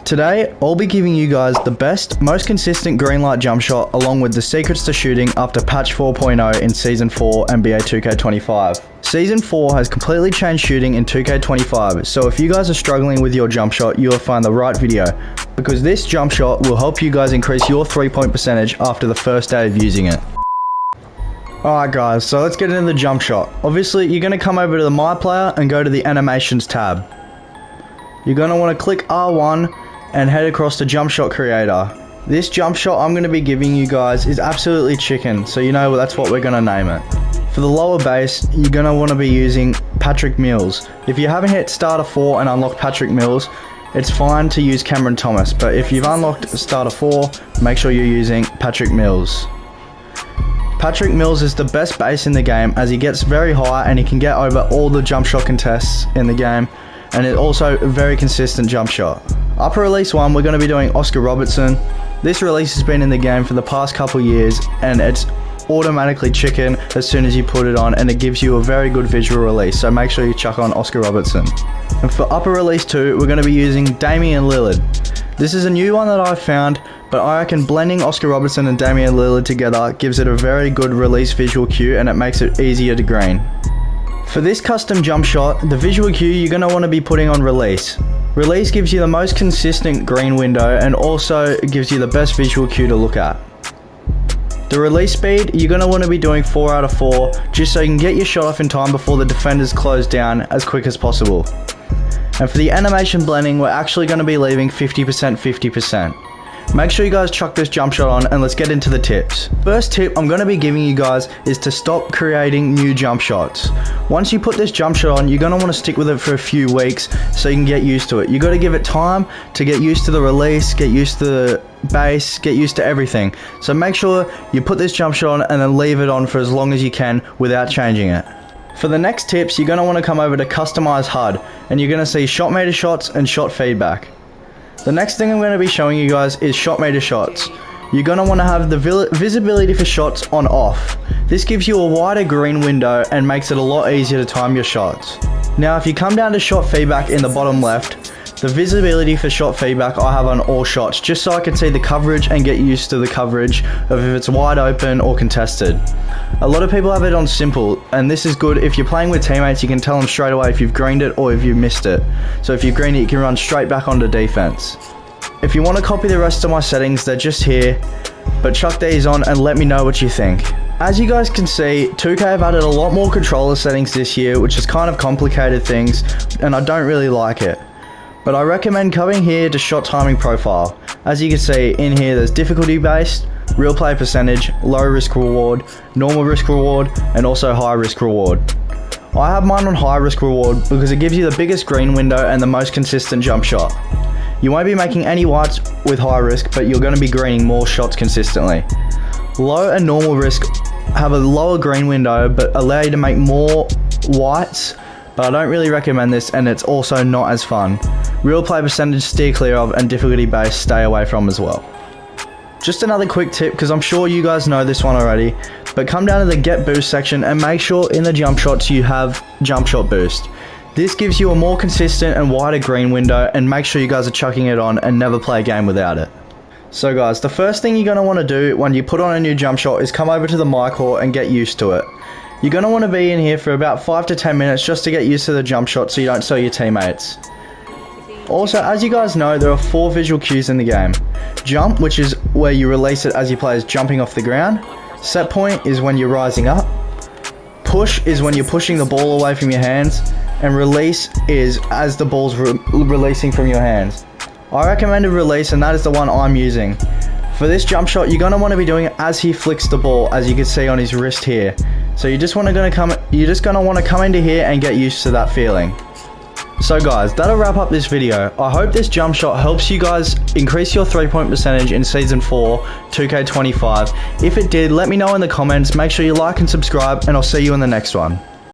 Today, I'll be giving you guys the best, most consistent green light jump shot along with the secrets to shooting after patch 4.0 in Season 4 NBA 2K25. Season 4 has completely changed shooting in 2K25, so if you guys are struggling with your jump shot, you will find the right video, because this jump shot will help you guys increase your 3-point percentage after the first day of using it. Alright guys, so let's get into the jump shot. Obviously, you're going to come over to the My Player and go to the Animations tab. You're going to want to click R1 and head across to Jump Shot Creator. This jump shot I'm going to be giving you guys is absolutely chicken, so you know that's what we're going to name it. For the lower base, you're going to want to be using Patrick Mills. If you haven't hit Starter 4 and unlocked Patrick Mills, it's fine to use Cameron Thomas, but if you've unlocked Starter 4, make sure you're using Patrick Mills. Patrick Mills is the best base in the game as he gets very high and he can get over all the jump shot contests in the game, and it's also a very consistent jump shot. Upper release 1, we're going to be doing Oscar Robertson. This release has been in the game for the past couple years and it's automatically chicken as soon as you put it on, and it gives you a very good visual release, so make sure you chuck on Oscar Robertson. And for upper release 2, we're going to be using Damian Lillard. This is a new one that I've found, but I reckon blending Oscar Robertson and Damian Lillard together gives it a very good release visual cue and it makes it easier to green. For this custom jump shot, the visual cue you're going to want to be putting on release. Release gives you the most consistent green window and also gives you the best visual cue to look at. The release speed, you're going to want to be doing 4 out of 4 just so you can get your shot off in time before the defenders close down as quick as possible. And for the animation blending, we're actually going to be leaving 50% 50%. Make sure you guys chuck this jump shot on and let's get into the tips. First tip I'm going to be giving you guys is to stop creating new jump shots. Once you put this jump shot on, you're going to want to stick with it for a few weeks so you can get used to it. You got to give it time to get used to the release, get used to the base, get used to everything. So make sure you put this jump shot on and then leave it on for as long as you can without changing it. For the next tips, you're going to want to come over to Customize HUD and you're going to see shot meter shots and shot feedback. The next thing I'm going to be showing you guys is shot meter shots. You're going to want to have the visibility for shots on off. This gives you a wider green window and makes it a lot easier to time your shots. Now if you come down to shot feedback in the bottom left, the visibility for shot feedback I have on all shots just so I can see the coverage and get used to the coverage of if it's wide open or contested. A lot of people have it on simple, and this is good if you're playing with teammates. You can tell them straight away if you've greened it or if you've missed it. So if you've greened it, you can run straight back onto defense. If you want to copy the rest of my settings, they're just here, but chuck these on and let me know what you think. As you guys can see, 2K have added a lot more controller settings this year, which has kind of complicated things, and I don't really like it. But I recommend coming here to shot timing profile. As you can see in here, there's difficulty based, real play percentage, low risk reward, normal risk reward, and also high risk reward. I have mine on high risk reward because it gives you the biggest green window and the most consistent jump shot. You won't be making any whites with high risk, but you're going to be greening more shots consistently. Low and normal risk have a lower green window but allow you to make more whites, but I don't really recommend this and it's also not as fun. Real play percentage steer clear of, and difficulty based stay away from as well. Just another quick tip, because I'm sure you guys know this one already, but come down to the get boost section and make sure in the jump shots you have jump shot boost. This gives you a more consistent and wider green window, and make sure you guys are chucking it on and never play a game without it. So guys, the first thing you're going to want to do when you put on a new jump shot is come over to the mic core and get used to it. You're going to want to be in here for about 5 to 10 minutes just to get used to the jump shot so you don't sell your teammates. Also, as you guys know, there are 4 visual cues in the game. Jump, which is where you release it as your player's jumping off the ground. Set point is when you're rising up. Push is when you're pushing the ball away from your hands. And release is as the ball's releasing from your hands. I recommend a release, and that is the one I'm using. For this jump shot, you're going to want to be doing it as he flicks the ball, as you can see on his wrist here. So you're just going to want to come into here and get used to that feeling. So guys, that'll wrap up this video. I hope this jump shot helps you guys increase your 3-point percentage in Season 4, 2K25. If it did, let me know in the comments. Make sure you like and subscribe, and I'll see you in the next one.